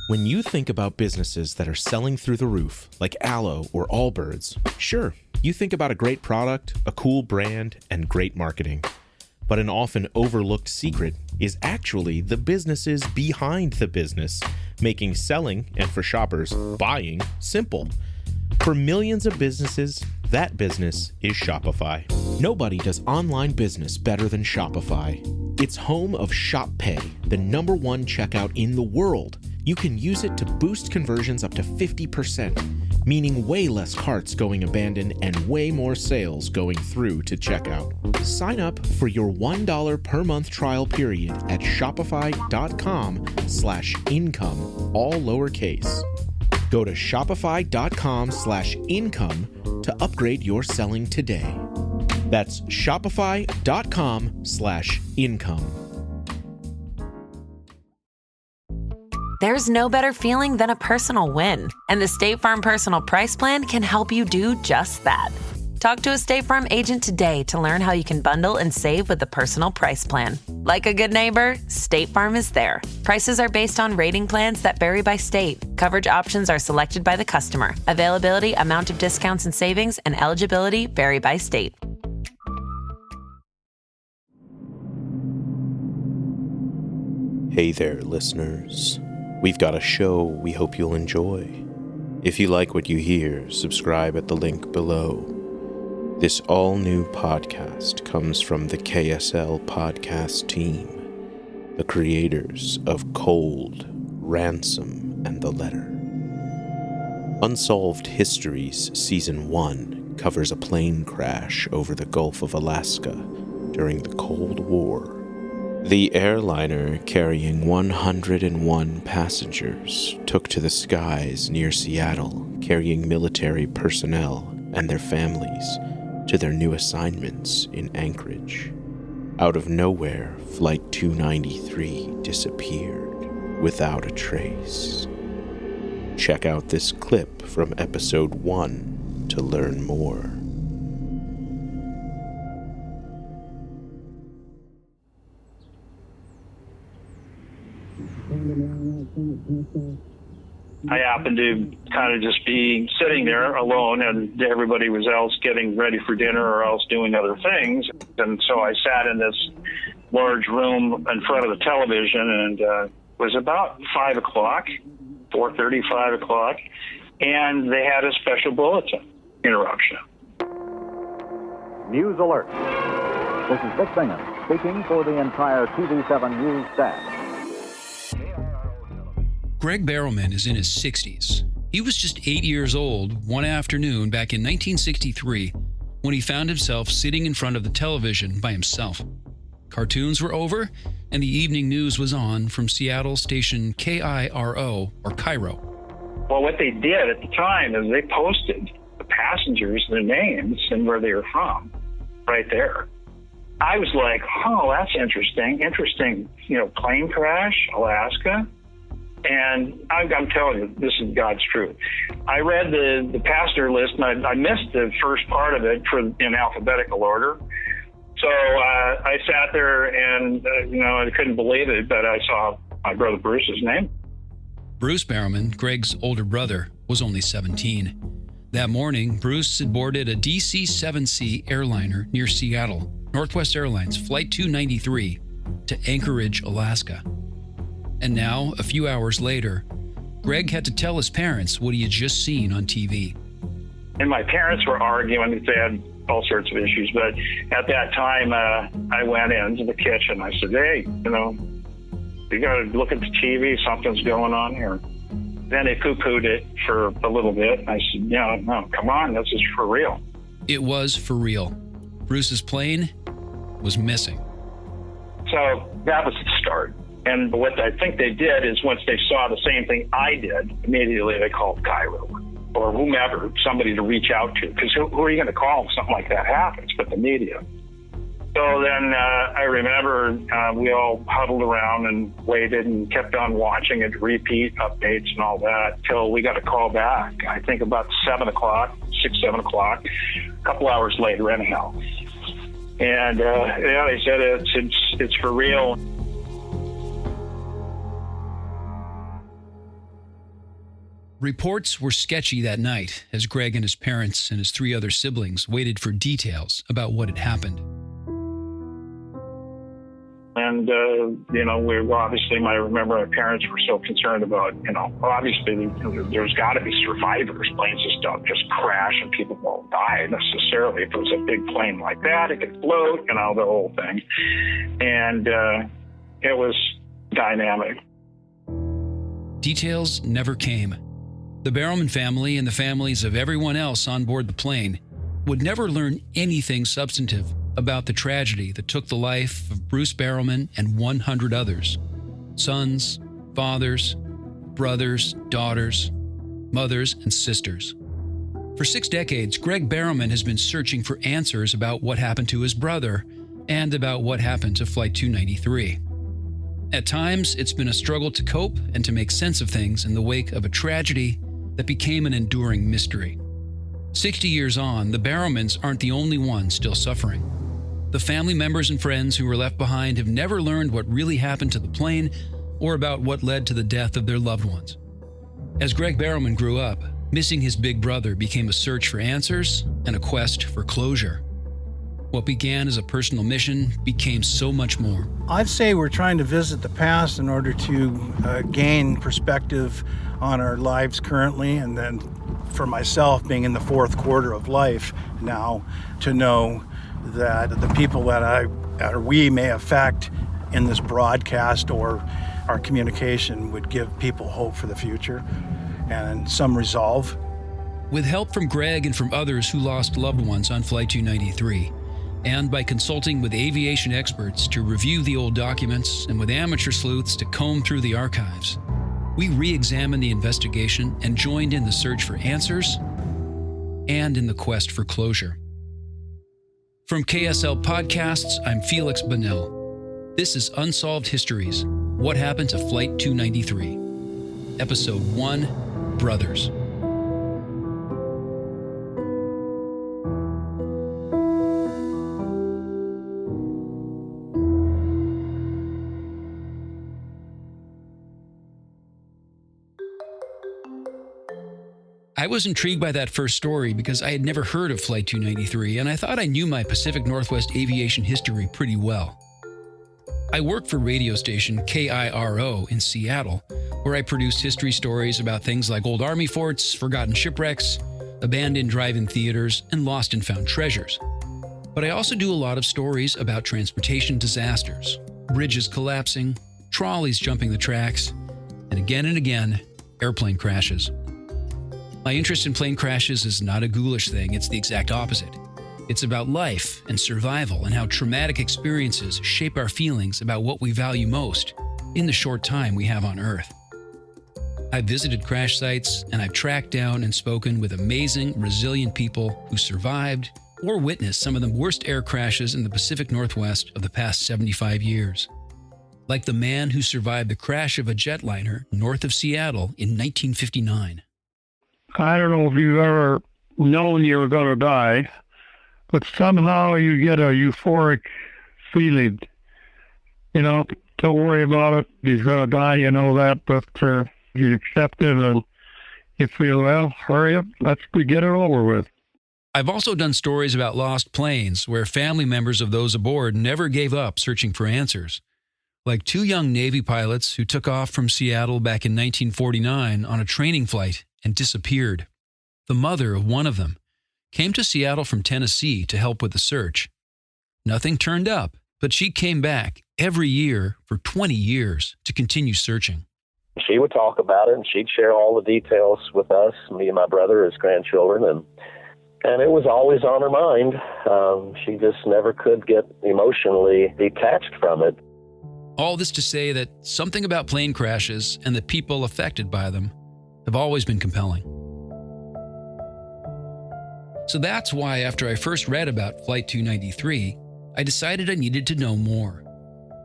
When you think about businesses that are selling through the roof, like Aloe or Allbirds, sure, you think about a great product, a cool brand, and great marketing. But an often overlooked secret is actually the businesses behind the business, making selling, and for shoppers, buying, simple. For millions of businesses, that business is Shopify. Nobody does online business better than Shopify. It's home of Shop Pay, the #1 checkout in the world. You can use it to boost conversions up to 50%, meaning way less carts going abandoned and way more sales going through to checkout. Sign up for your $1 per month trial period at shopify.com/income, all lowercase. Go to shopify.com/income to upgrade your selling today. That's shopify.com/income. There's no better feeling than a personal win, and the State Farm Personal Price Plan can help you do just that. Talk to a State Farm agent today to learn how you can bundle and save with the Personal Price Plan. Like a good neighbor, State Farm is there. Prices are based on rating plans that vary by state. Coverage options are selected by the customer. Availability, amount of discounts and savings, and eligibility vary by state. Hey there, listeners. We've got a show we hope you'll enjoy. If you like what you hear, subscribe at the link below. This all-new podcast comes from the KSL podcast team, the creators of Cold, Ransom, and The Letter. Unsolved Histories Season 1 covers a plane crash over the Gulf of Alaska during the Cold War. The airliner carrying 101 passengers took to the skies near Seattle, carrying military personnel and their families to their new assignments in Anchorage. Out of nowhere, Flight 293 disappeared without a trace. Check out this clip from Episode 1 to learn more. I happened to kind of just be sitting there alone, and everybody was else getting ready for dinner or else doing other things. And so I sat in this large room in front of the television, and it was about 5 o'clock, 4:30, 5 o'clock, and they had a special bulletin interruption. News alert. This is Vic Bingham speaking for the entire TV7 News staff. Greg Barrowman is in his 60s. He was just 8 years old one afternoon back in 1963 when he found himself sitting in front of the television by himself. Cartoons were over, and the evening news was on from Seattle station KIRO, or Cairo. Well, what they did at the time is they posted the passengers, their names, and where they were from, right there. I was like, oh, that's interesting. Plane crash, Alaska. And I'm telling you, this is God's truth. I read the passenger list, and I missed the first part of it in alphabetical order. So I sat there and, I couldn't believe it, but I saw my brother Bruce's name. Bruce Barrowman, Greg's older brother, was only 17. That morning, Bruce had boarded a DC-7C airliner near Seattle, Northwest Airlines Flight 293, to Anchorage, Alaska. And now, a few hours later, Greg had to tell his parents what he had just seen on TV. And my parents were arguing. They had all sorts of issues. But at that time, I went into the kitchen. I said, hey, you got to look at the TV. Something's going on here. Then they poo-pooed it for a little bit. I said, no, come on. This is for real. It was for real. Bruce's plane was missing. So that was the start. And what I think they did is once they saw the same thing I did, immediately they called Cairo or whomever, somebody to reach out to. Because who are you going to call if something like that happens but the media? So then I remember we all huddled around and waited and kept on watching it, repeat updates and all that, till we got a call back, I think about 7 o'clock, 7 o'clock, a couple hours later anyhow. And they said it's for real. Reports were sketchy that night as Greg and his parents and his 3 other siblings waited for details about what had happened. And, I remember my parents were so concerned about, obviously there's got to be survivors. Planes just don't just crash and people won't die necessarily. If it was a big plane like that, it could float, the whole thing. And it was dynamic. Details never came. The Barrowman family and the families of everyone else on board the plane would never learn anything substantive about the tragedy that took the life of Bruce Barrowman and 100 others. Sons, fathers, brothers, daughters, mothers, and sisters. For 6 decades, Greg Barrowman has been searching for answers about what happened to his brother and about what happened to Flight 293. At times, it's been a struggle to cope and to make sense of things in the wake of a tragedy that became an enduring mystery. 60 years on, the Barrowmans aren't the only ones still suffering. The family members and friends who were left behind have never learned what really happened to the plane or about what led to the death of their loved ones. As Greg Barrowman grew up, missing his big brother became a search for answers and a quest for closure. What began as a personal mission became so much more. I'd say we're trying to visit the past in order to gain perspective on our lives currently, and then for myself, being in the 4th quarter of life now, to know that the people that we may affect in this broadcast or our communication would give people hope for the future and some resolve. With help from Greg and from others who lost loved ones on Flight 293, and by consulting with aviation experts to review the old documents and with amateur sleuths to comb through the archives, we re-examined the investigation and joined in the search for answers and in the quest for closure. From KSL Podcasts, I'm Felix Bonnell. This is Unsolved Histories, What Happened to Flight 293. Episode 1, Brothers. I was intrigued by that first story because I had never heard of Flight 293, and I thought I knew my Pacific Northwest aviation history pretty well. I work for radio station KIRO in Seattle, where I produce history stories about things like old army forts, forgotten shipwrecks, abandoned drive-in theaters, and lost and found treasures. But I also do a lot of stories about transportation disasters, bridges collapsing, trolleys jumping the tracks, and again, airplane crashes. My interest in plane crashes is not a ghoulish thing, it's the exact opposite. It's about life and survival and how traumatic experiences shape our feelings about what we value most in the short time we have on Earth. I've visited crash sites and I've tracked down and spoken with amazing, resilient people who survived or witnessed some of the worst air crashes in the Pacific Northwest of the past 75 years. Like the man who survived the crash of a jetliner north of Seattle in 1959. I don't know if you've ever known you were going to die, but somehow you get a euphoric feeling. Don't worry about it. He's going to die, you know that, but you accept it and you feel, well, hurry up, let's get it over with. I've also done stories about lost planes where family members of those aboard never gave up searching for answers. Like 2 young Navy pilots who took off from Seattle back in 1949 on a training flight and disappeared. The mother of one of them came to Seattle from Tennessee to help with the search. Nothing turned up, but she came back every year for 20 years to continue searching. She would talk about it, and she'd share all the details with us, me and my brother as grandchildren, and it was always on her mind. She just never could get emotionally detached from it. All this to say that something about plane crashes and the people affected by them have always been compelling. So that's why after I first read about Flight 293, I decided I needed to know more.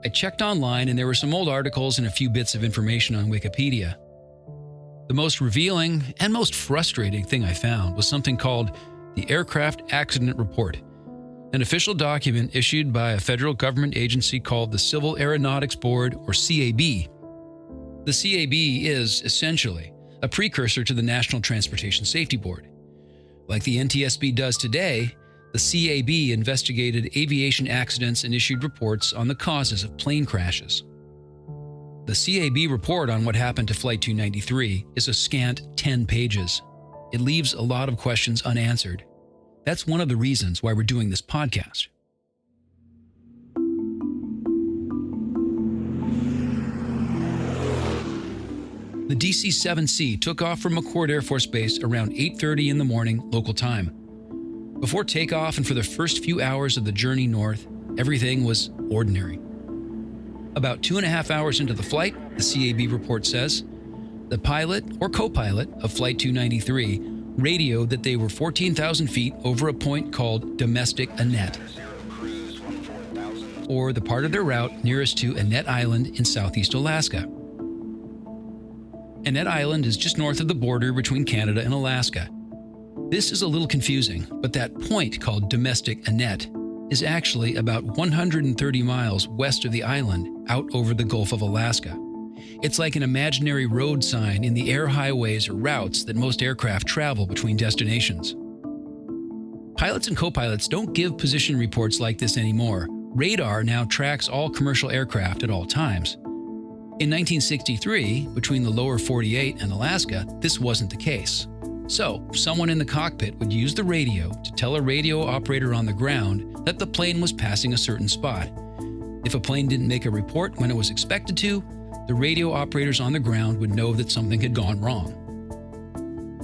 I checked online and there were some old articles and a few bits of information on Wikipedia. The most revealing and most frustrating thing I found was something called the Aircraft Accident Report, an official document issued by a federal government agency called the Civil Aeronautics Board, or CAB. The CAB is, essentially, a precursor to the National Transportation Safety Board. Like the NTSB does today, the CAB investigated aviation accidents and issued reports on the causes of plane crashes. The CAB report on what happened to Flight 293 is a scant 10 pages. It leaves a lot of questions unanswered. That's one of the reasons why we're doing this podcast. The DC-7C took off from McChord Air Force Base around 8:30 in the morning local time. Before takeoff and for the first few hours of the journey north, everything was ordinary. About 2.5 hours into the flight, the CAB report says, the pilot or co-pilot of Flight 293 radioed that they were 14,000 feet over a point called Domestic Annette, or the part of their route nearest to Annette Island in southeast Alaska. Annette Island is just north of the border between Canada and Alaska. This is a little confusing, but that point called Domestic Annette is actually about 130 miles west of the island out over the Gulf of Alaska. It's like an imaginary road sign in the air highways or routes that most aircraft travel between destinations. Pilots and co-pilots don't give position reports like this anymore. Radar now tracks all commercial aircraft at all times. In 1963, between the lower 48 and Alaska, this wasn't the case. So, someone in the cockpit would use the radio to tell a radio operator on the ground that the plane was passing a certain spot. If a plane didn't make a report when it was expected to, the radio operators on the ground would know that something had gone wrong.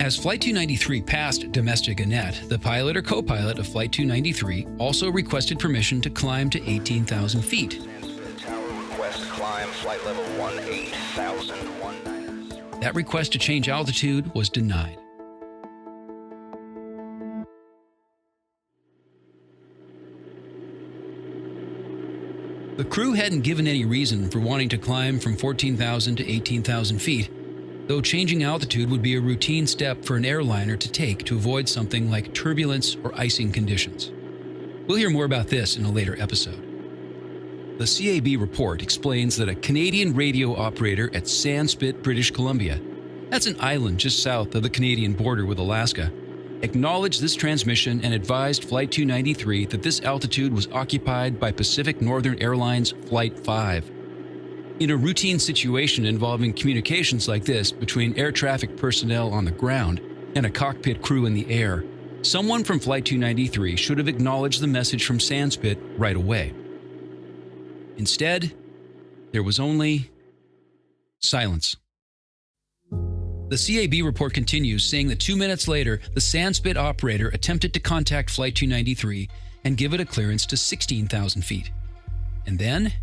As Flight 293 passed Domestic Annette, the pilot or co-pilot of Flight 293 also requested permission to climb to 18,000 feet. Tower request climb flight level 18,000. That request to change altitude was denied. The crew hadn't given any reason for wanting to climb from 14,000 to 18,000 feet, though changing altitude would be a routine step for an airliner to take to avoid something like turbulence or icing conditions. We'll hear more about this in a later episode. The CAB report explains that a Canadian radio operator at Sandspit, British Columbia, that's an island just south of the Canadian border with Alaska, acknowledged this transmission and advised Flight 293 that this altitude was occupied by Pacific Northern Airlines Flight 5. In a routine situation involving communications like this between air traffic personnel on the ground and a cockpit crew in the air, someone from Flight 293 should have acknowledged the message from Sandspit right away. Instead, there was only silence. The CAB report continues, saying that 2 minutes later, the Sandspit operator attempted to contact Flight 293 and give it a clearance to 16,000 feet. And then,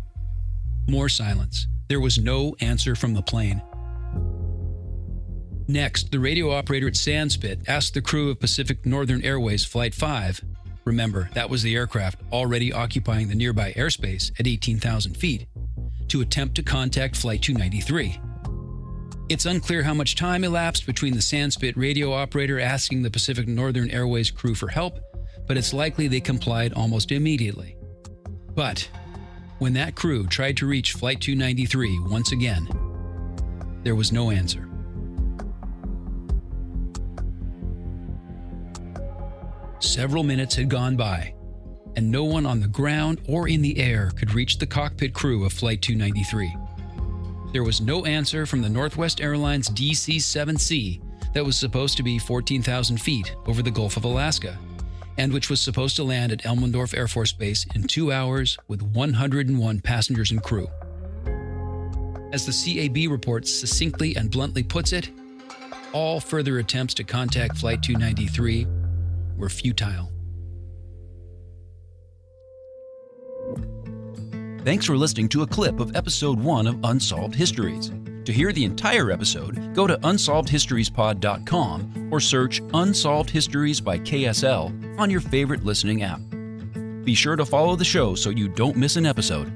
more silence. There was no answer from the plane. Next, the radio operator at Sandspit asked the crew of Pacific Northern Airways Flight 5, remember, that was the aircraft already occupying the nearby airspace at 18,000 feet, to attempt to contact Flight 293. It's unclear how much time elapsed between the Sandspit radio operator asking the Pacific Northern Airways crew for help, but it's likely they complied almost immediately. But when that crew tried to reach Flight 293 once again, there was no answer. Several minutes had gone by, and no one on the ground or in the air could reach the cockpit crew of Flight 293. There was no answer from the Northwest Airlines DC-7C that was supposed to be 14,000 feet over the Gulf of Alaska, and which was supposed to land at Elmendorf Air Force Base in 2 hours with 101 passengers and crew. As the CAB report succinctly and bluntly puts it, all further attempts to contact Flight 293 were futile. Thanks for listening to a clip of Episode 1 of Unsolved Histories. To hear the entire episode, go to unsolvedhistoriespod.com or search Unsolved Histories by KSL on your favorite listening app. Be sure to follow the show so you don't miss an episode.